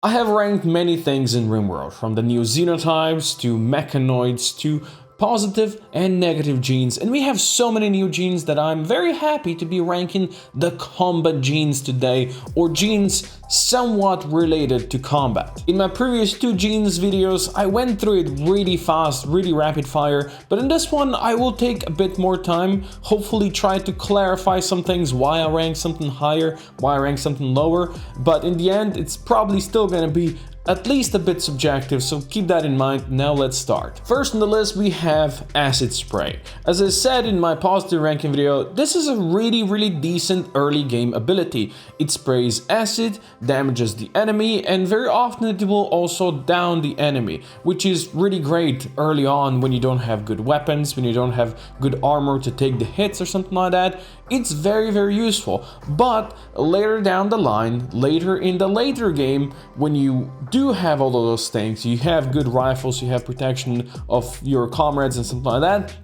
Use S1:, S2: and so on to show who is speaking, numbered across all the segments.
S1: I have ranked many things in RimWorld, from the new xenotypes to mechanoids to positive and negative genes, and we have so many new genes that I'm very happy to be ranking the combat genes today, or genes somewhat related to combat. In my previous 2 genes videos, I went through it really fast, really rapid fire, but in this one I will take a bit more time, hopefully try to clarify some things, why I rank something higher, why I rank something lower, but in the end it's probably still gonna be at least a bit subjective, so keep that in mind. Now let's start. First on the list we have Acid Spray. As I said in my positive ranking video, this is a really decent early game ability. It sprays acid, damages the enemy, and very often it will also down the enemy, which is really great early on when you don't have good weapons, when you don't have good armor to take the hits or something like that. It's very useful. But later down the line, later in the later game, when you do have all of those things, you have good rifles, you have protection of your comrades and something like that,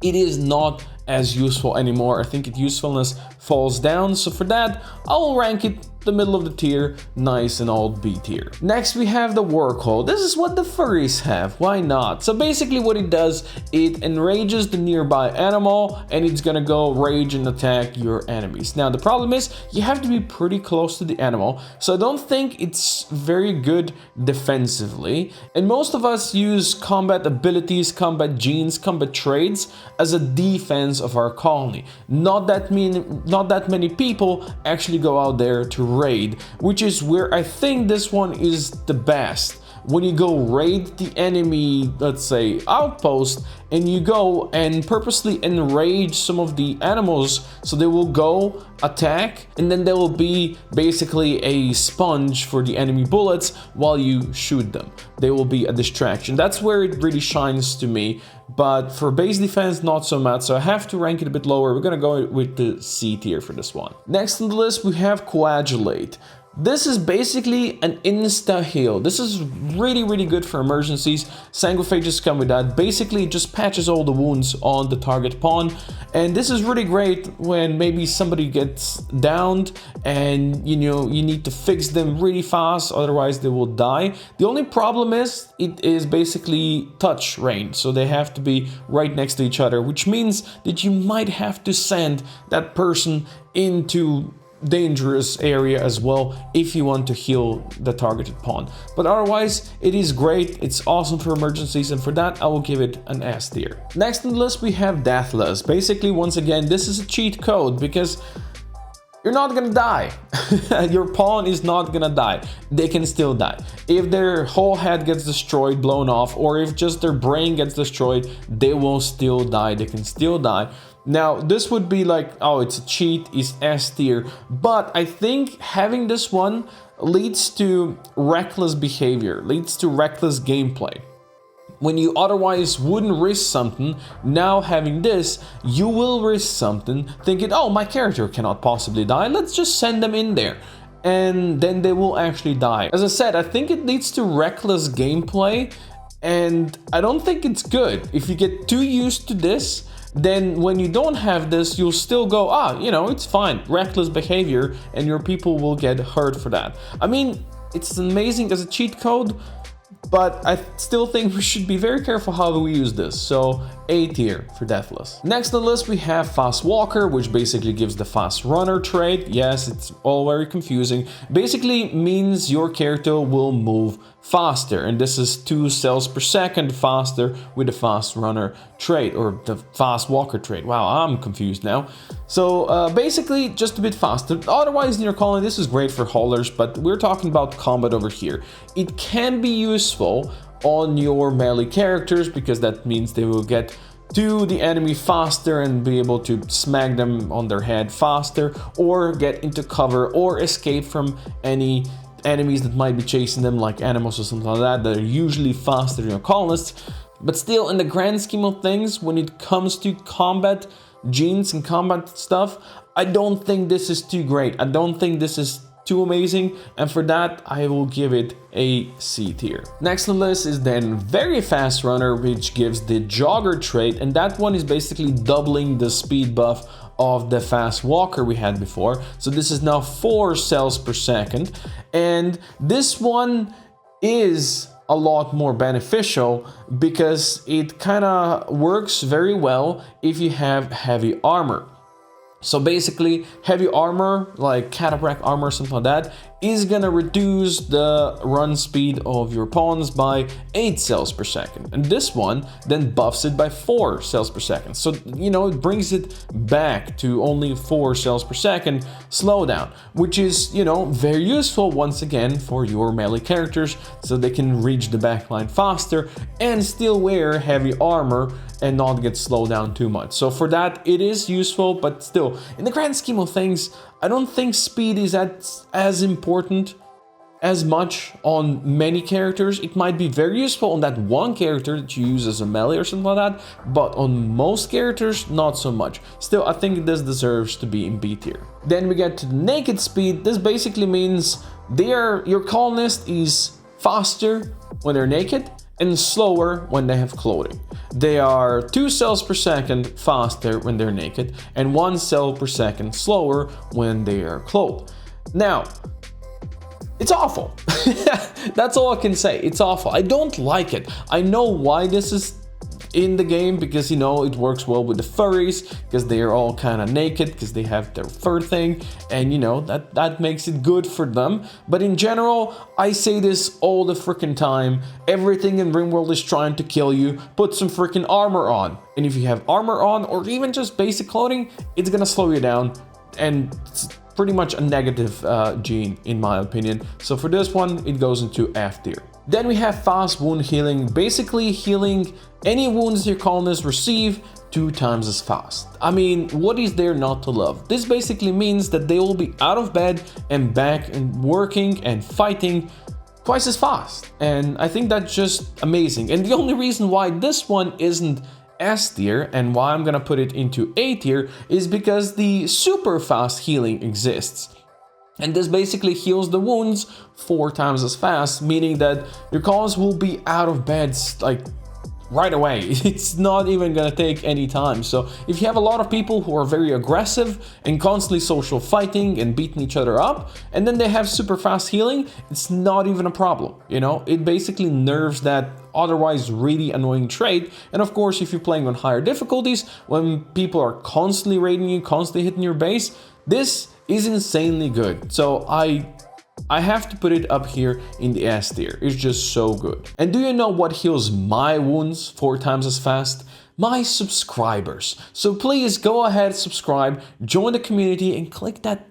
S1: it is not as useful anymore. I think its usefulness falls down, so for that I'll rank it the middle of the tier, nice and old B tier. Next we have the Workhole. This is what the furries have, why not? So basically what it does, it enrages the nearby animal and it's gonna go rage and attack your enemies. Now the problem is you have to be pretty close to the animal, so I don't think it's very good defensively, and most of us use combat abilities, combat genes, combat traits as a defense of our colony. Not that many people actually go out there to raid, which is where I think this one is the best. When you go raid the enemy, let's say outpost, and you go and purposely enrage some of the animals, so they will go attack and then there will be basically a sponge for the enemy bullets while you shoot them. They will be a distraction. That's where it really shines to me, but for base defense not so much, so I have to rank it a bit lower. We're gonna go with the C tier for this one. Next on the list we have Coagulate. This is basically an insta heal. This is really good for emergencies. Sanguiphages come with that. Basically it just patches all the wounds on the target pawn, and this is really great when maybe somebody gets downed and you need to fix them really fast, otherwise they will die. The only problem is it is basically touch range, so they have to be right next to each other, which means that you might have to send that person into dangerous area as well if you want to heal the targeted pawn. But otherwise it is great, it's awesome for emergencies, and for that I will give it an S tier. Next on the list we have Deathless. Basically, once again, this is a cheat code because you're not gonna die. Your pawn is not gonna die. They can still die. If their whole head gets destroyed, blown off, or if just their brain gets destroyed, they will still die. They can still die. Now, this would be like, oh, it's a cheat, it's S tier, but I think having this one leads to reckless behavior, leads to reckless gameplay. When you otherwise wouldn't risk something, now having this, you will risk something, thinking, oh, my character cannot possibly die, let's just send them in there. And then they will actually die. As I said, I think it leads to reckless gameplay, and I don't think it's good. If you get too used to this, then when you don't have this, you'll still go, it's fine, reckless behavior, and your people will get hurt for that. I mean, it's amazing as a cheat code, but I still think we should be very careful how we use this, so A tier for Deathless. Next on the list we have Fast Walker, which basically gives the Fast Runner trait. Yes, it's all very confusing. Basically means your character will move faster, and this is 2 cells per second faster with the Fast Runner trait, or the Fast Walker trait. Wow, I'm confused now. So basically just a bit faster. Otherwise in your colony this is great for haulers, but we're talking about combat over here. It can be useful on your melee characters because that means they will get to the enemy faster and be able to smack them on their head faster, or get into cover, or escape from any enemies that might be chasing them, like animals or something like that, that are usually faster than your colonists. But still, in the grand scheme of things, when it comes to combat genes and combat stuff, I don't think this is too great. I don't think this is too amazing, and for that I will give it a C tier. Next on the list is then Very Fast Runner, which gives the Jogger trait, and that one is basically doubling the speed buff of the fast walker we had before. So this is now 4 cells per second, and this one is a lot more beneficial because it kind of works very well if you have heavy armor. So basically, heavy armor, like catapult armor or something like that, is gonna reduce the run speed of your pawns by 8 cells per second. And this one then buffs it by 4 cells per second. So, you know, it brings it back to only 4 cells per second slowdown, which is, you know, very useful once again for your melee characters so they can reach the backline faster and still wear heavy armor and not get slowed down too much. So for that, it is useful, but still, in the grand scheme of things, I don't think speed is as important as much on many characters. It might be very useful on that one character that you use as a melee or something like that, but on most characters, not so much. Still, I think this deserves to be in B tier. Then we get to the naked speed. This basically means your colonist is faster when they're naked and slower when they have clothing. They are 2 cells per second faster when they're naked and 1 cell per second slower when they are clothed. Now, it's awful. That's all I can say. It's awful. I don't like it. I know why this is in the game, because, you know, it works well with the furries, because they are all kind of naked, because they have their fur thing, and, you know, that makes it good for them. But in general, I say this all the freaking time, everything in RimWorld is trying to kill you. Put some freaking armor on, and if you have armor on, or even just basic clothing, it's gonna slow you down, and it's pretty much a negative gene, in my opinion. So for this one, it goes into F tier. Then we have fast wound healing, basically healing any wounds your colonists receive 2 times as fast. I mean, what is there not to love? This basically means that they will be out of bed and back and working and fighting twice as fast. And I think that's just amazing. And the only reason why this one isn't S tier and why I'm gonna put it into A tier is because the super fast healing exists. And this basically heals the wounds 4 times as fast, meaning that your colonists will be out of bed like right away. It's not even gonna take any time. So if you have a lot of people who are very aggressive and constantly social fighting and beating each other up, and then they have super fast healing, it's not even a problem, you know? It basically nerfs that otherwise really annoying trait. And of course, if you're playing on higher difficulties, when people are constantly raiding you, constantly hitting your base, this is insanely good. So I have to put it up here in the S tier. It's just so good. And do you know what heals my wounds 4 times as fast? My subscribers. So please go ahead, subscribe, join the community, and click that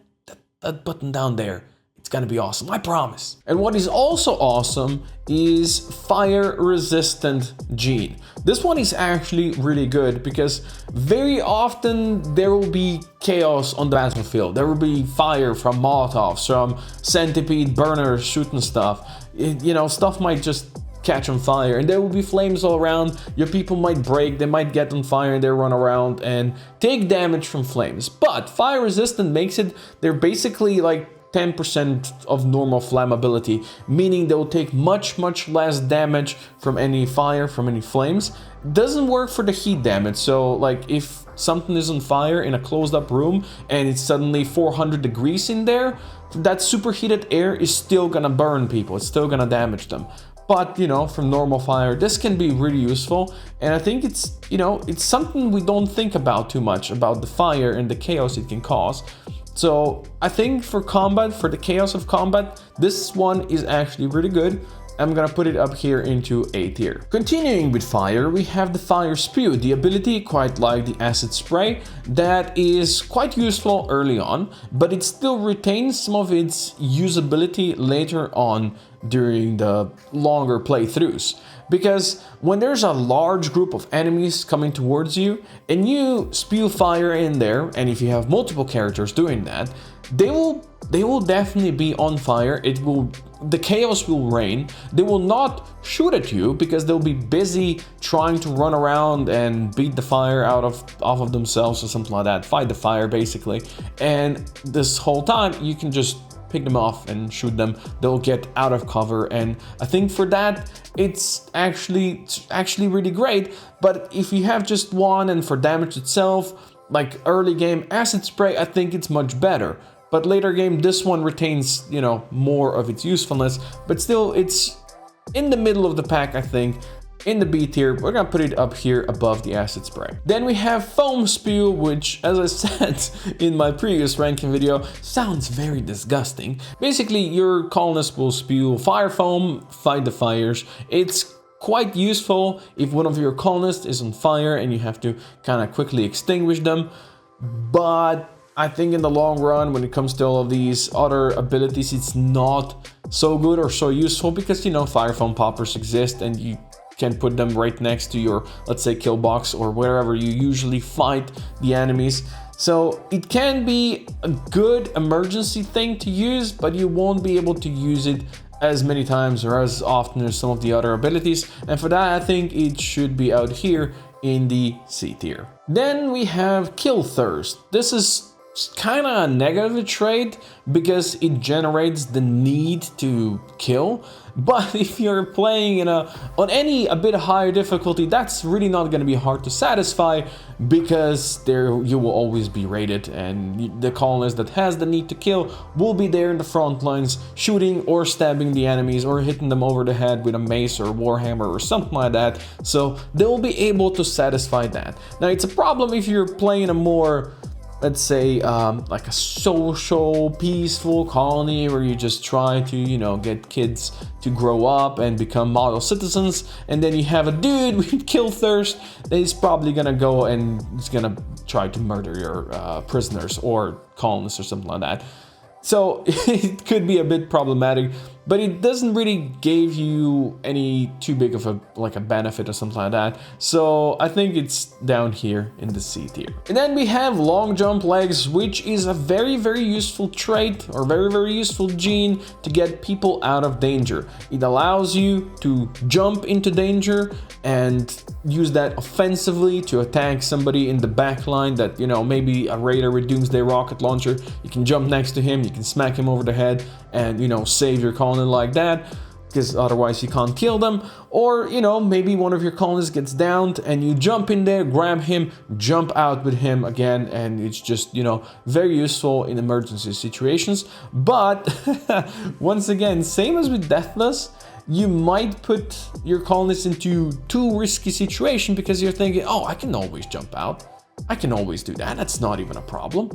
S1: button down there. It's gonna be awesome, I promise. And what is also awesome is fire resistant gene. This one is actually really good because very often there will be chaos on the battlefield. There will be fire from Molotovs, from centipede burners shooting stuff. You know, stuff might just catch on fire and there will be flames all around. Your people might break, they might get on fire and they run around and take damage from flames. But fire resistant makes it, they're basically like 10% of normal flammability, meaning they'll take much less damage from any fire, from any flames. Doesn't work for the heat damage. So like if something is on fire in a closed up room and it's suddenly 400 degrees in there, that superheated air is still gonna burn people, it's still gonna damage them. But, you know, from normal fire, this can be really useful. And I think it's, you know, it's something we don't think about too much, about the fire and the chaos it can cause. So I think for combat, for the chaos of combat, this one is actually really good. I'm gonna put it up here into A tier. Continuing with fire, we have the fire spew, the ability, quite like the acid spray, that is quite useful early on, but it still retains some of its usability later on during the longer playthroughs. Because when there's a large group of enemies coming towards you and you spew fire in there, and if you have multiple characters doing that, they will definitely be on fire. The chaos will reign. They will not shoot at you because they'll be busy trying to run around and beat the fire off of themselves or something like that, fight the fire basically. And this whole time you can just pick them off and shoot them. They'll get out of cover, and I think for that it's actually really great. But if you have just one and for damage itself, like early game acid spray, I think it's much better. But later game, this one retains, you know, more of its usefulness, but still it's in the middle of the pack, I think. In the B tier, we're gonna put it up here above the acid spray. Then we have foam spew, which, as I said in my previous ranking video, sounds very disgusting. Basically, your colonist will spew fire foam, fight the fires. It's quite useful if one of your colonists is on fire and you have to kind of quickly extinguish them. But I think in the long run, when it comes to all of these other abilities, it's not so good or so useful because, you know, fire foam poppers exist and you can put them right next to your, let's say, kill box or wherever you usually fight the enemies. So it can be a good emergency thing to use, but you won't be able to use it as many times or as often as some of the other abilities. And for that, I think it should be out here in the C tier. Then we have Kill Thirst. This is kind of a negative trait because it generates the need to kill. But if you're playing on any a bit higher difficulty, that's really not going to be hard to satisfy because there you will always be raided, and the colonist that has the need to kill will be there in the front lines shooting or stabbing the enemies or hitting them over the head with a mace or warhammer or something like that. So they'll be able to satisfy that. Now it's a problem if you're playing a more, let's say, like a social, peaceful colony where you just try to, you know, get kids to grow up and become model citizens, and then you have a dude with Kill Thirst that is probably gonna go and he's gonna try to murder your prisoners or colonists or something like that. So it could be a bit problematic, but it doesn't really give you any too big of a benefit or something like that. So I think it's down here in the C tier. And then we have long jump legs, which is a very, very useful trait or very, very useful gene to get people out of danger. It allows you to jump into danger and use that offensively to attack somebody in the back line that, you know, maybe a raider with Doomsday rocket launcher. You can jump next to him, you can smack him over the head and, you know, save your colony like that, because otherwise you can't kill them. Or, you know, maybe one of your colonists gets downed and you jump in there, grab him, jump out with him again, and it's just, you know, very useful in emergency situations. But once again, same as with Deathless, you might put your colonists into too risky situation because you're thinking, oh, I can always jump out, I can always do that, that's not even a problem.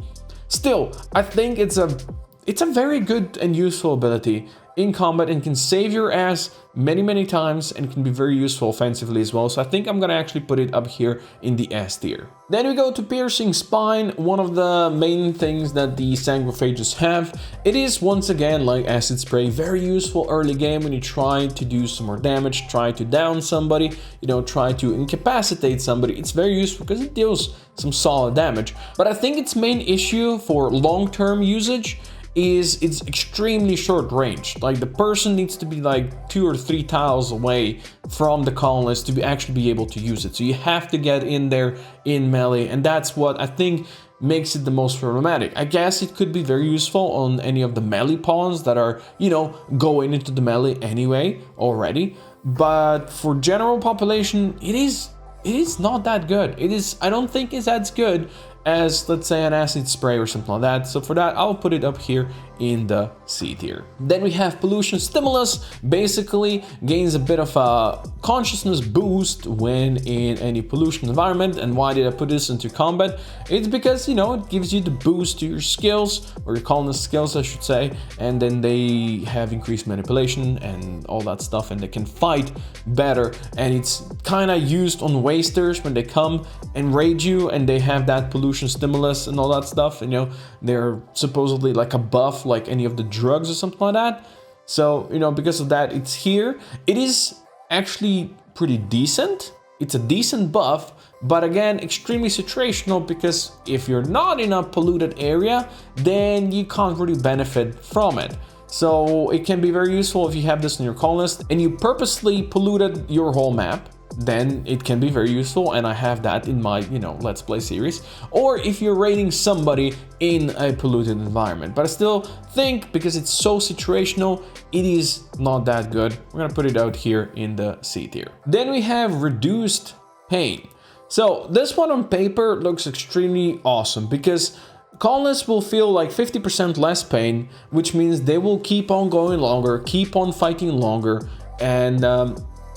S1: Still, I think it's a very good and useful ability in combat and can save your ass many, many times and can be very useful offensively as well. So I think I'm gonna actually put it up here in the S tier. Then we go to Piercing Spine, one of the main things that the Sanguiphages have. It is, once again, like Acid Spray, very useful early game when you try to do some more damage, try to down somebody, you know, try to incapacitate somebody. It's very useful because it deals some solid damage. But I think its main issue for long-term usage is it's extremely short range. Like the person needs to be like 2 or 3 tiles away from the colonist to actually be able to use it. So you have to get in there in melee, and that's what I think makes it the most problematic. I guess it could be very useful on any of the melee pawns that are, you know, going into the melee anyway already. But for general population, it is not that good. I don't think it's as good as, let's say, an Acid Spray or something like that. So for that, I'll put it up here in the C tier. Then we have Pollution Stimulus. Basically gains a bit of a consciousness boost when in any pollution environment. And why did I put this into combat? It's because, you know, it gives you the boost to your skills, or your colonist skills, I should say, and then they have increased manipulation and all that stuff, and they can fight better. And it's kind of used on wasters when they come and raid you and they have that pollution stimulus and all that stuff, and, you know, they're supposedly like a buff like any of the drugs or something like that. So, you know, because of that, it's here. It is actually pretty decent. It's a decent buff, but again, extremely situational, because if you're not in a polluted area, then you can't really benefit from it. So it can be very useful if you have this in your colonist and you purposely polluted your whole map. Then it can be very useful, and I have that in my, you know, Let's Play series. Or if you're raiding somebody in a polluted environment. But I still think, because it's so situational, it is not that good. We're gonna put it out here in the C tier. Then we have Reduced Pain. So this one on paper looks extremely awesome because colonists will feel like 50% less pain, which means they will keep on going longer, keep on fighting longer, and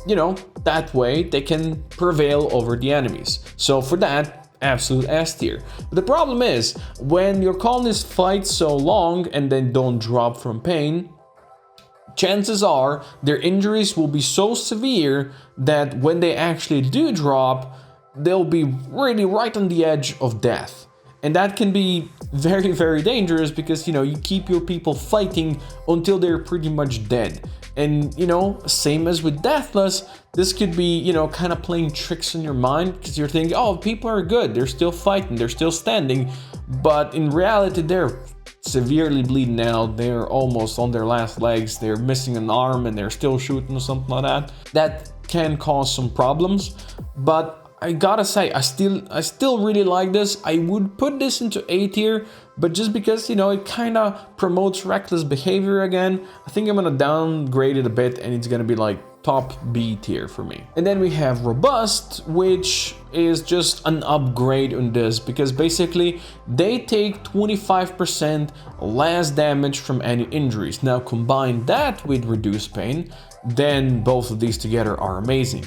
S1: you know, that way they can prevail over the enemies. So for that, absolute S tier. But the problem is, when your colonists fight so long and then don't drop from pain, chances are their injuries will be so severe that when they actually do drop, they'll be really right on the edge of death. And that can be very, very dangerous because, you know, you keep your people fighting until they're pretty much dead. And, you know, same as with Deathless, this could be, you know, kind of playing tricks in your mind because you're thinking, oh, people are good, they're still fighting, they're still standing. But in reality, they're severely bleeding out, they're almost on their last legs, they're missing an arm and they're still shooting or something like that. That can cause some problems, but I gotta say, I still really like this. I would put this into A tier, but just because, you know, it kind of promotes reckless behavior again, I think I'm gonna downgrade it a bit and it's gonna be like top B tier for me. And then we have Robust, which is just an upgrade on this because basically they take 25% less damage from any injuries. Now combine that with Reduced Pain, then both of these together are amazing.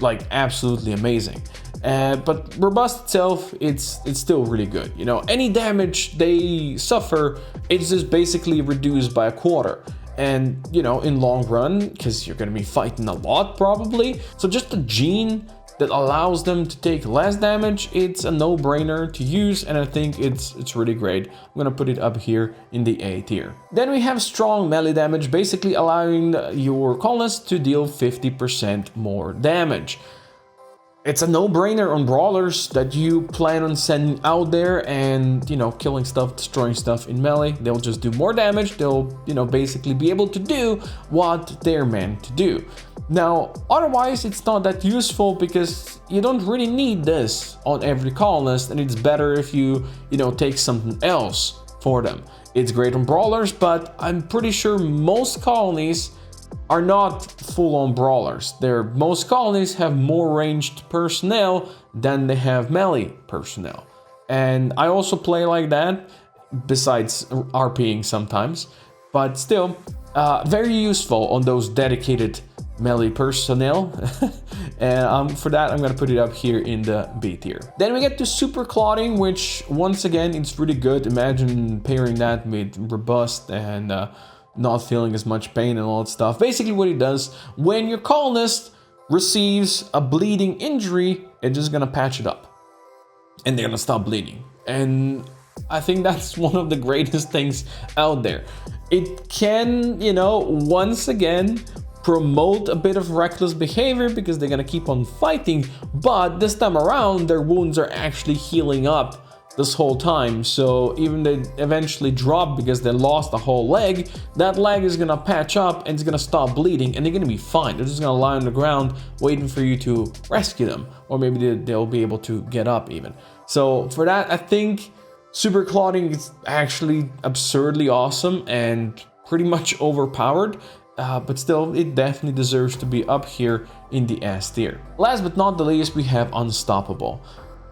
S1: Like absolutely amazing. But Robust itself, it's still really good. You know, any damage they suffer, it's just basically reduced by a quarter. And, you know, in long run, because you're gonna be fighting a lot probably, so just a gene that allows them to take less damage, it's a no-brainer to use, and I think it's really great. I'm gonna put it up here in the A tier. Then we have strong melee damage, basically allowing your colonists to deal 50% more damage. It's a no-brainer on brawlers that you plan on sending out there and, you know, killing stuff, destroying stuff in melee. They'll just do more damage. They'll, you know, basically be able to do what they're meant to do. Now, otherwise, it's not that useful because you don't really need this on every colonist, and it's better if you know, take something else for them. It's great on brawlers, but I'm pretty sure most colonies are not full-on brawlers. Most colonies have more ranged personnel than they have melee personnel. And I also play like that, besides RPing sometimes, but still very useful on those dedicated melee personnel. And for that, I'm gonna put it up here in the B tier. Then we get to Super Clotting, which once again, it's really good. Imagine pairing that with Robust and not feeling as much pain and all that stuff. Basically what it does, when your colonist receives a bleeding injury, it's just gonna patch it up and they're gonna stop bleeding. And I think that's one of the greatest things out there. It can, you know, once again promote a bit of reckless behavior because they're gonna keep on fighting, but this time around their wounds are actually healing up this whole time. So even they eventually drop because they lost a whole leg, that leg is gonna patch up and it's gonna stop bleeding and they're gonna be fine. They're just gonna lie on the ground waiting for you to rescue them, or maybe they'll be able to get up even. So for that, I think Super Clotting is actually absurdly awesome and pretty much overpowered. But still, it definitely deserves to be up here in the S tier. Last but not the least, we have Unstoppable.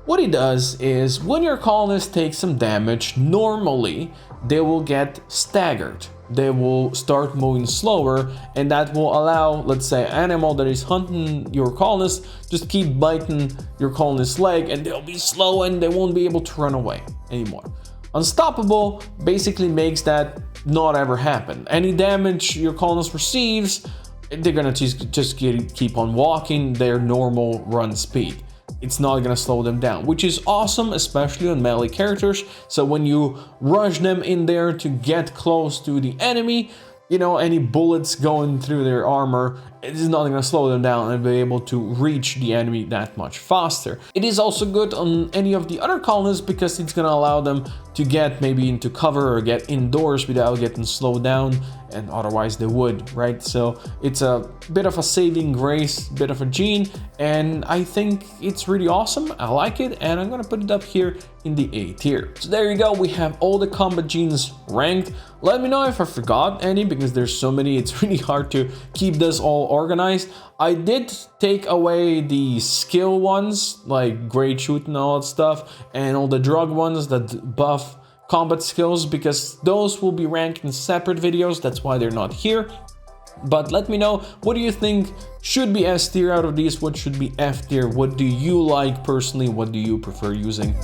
S1: What he does is, when your colonists take some damage, normally they will get staggered. They will start moving slower, and that will allow, let's say, an animal that is hunting your colonists just keep biting your colonist's leg, and they'll be slow and they won't be able to run away anymore. Unstoppable basically makes that not ever happen. Any damage your colonist receives, they're gonna just keep on walking their normal run speed. It's not gonna slow them down, which is awesome, especially on melee characters. So when you rush them in there to get close to the enemy, you know, any bullets going through their armor, it is not gonna slow them down and be able to reach the enemy that much faster. It is also good on any of the other colonists because it's gonna allow them to get maybe into cover or get indoors without getting slowed down and otherwise they would, right? So it's a bit of a saving grace, bit of a gene, and I think it's really awesome. I like it, and I'm gonna put it up here in the A tier. So there you go, we have all the combat genes ranked. Let me know if I forgot any, because there's so many, it's really hard to keep this all organized. I did take away the skill ones, like great shoot and all that stuff, and all the drug ones that buff combat skills, because those will be ranked in separate videos. That's why they're not here. But let me know, what do you think should be S tier out of these? What should be F tier? What do you like personally? What do you prefer using?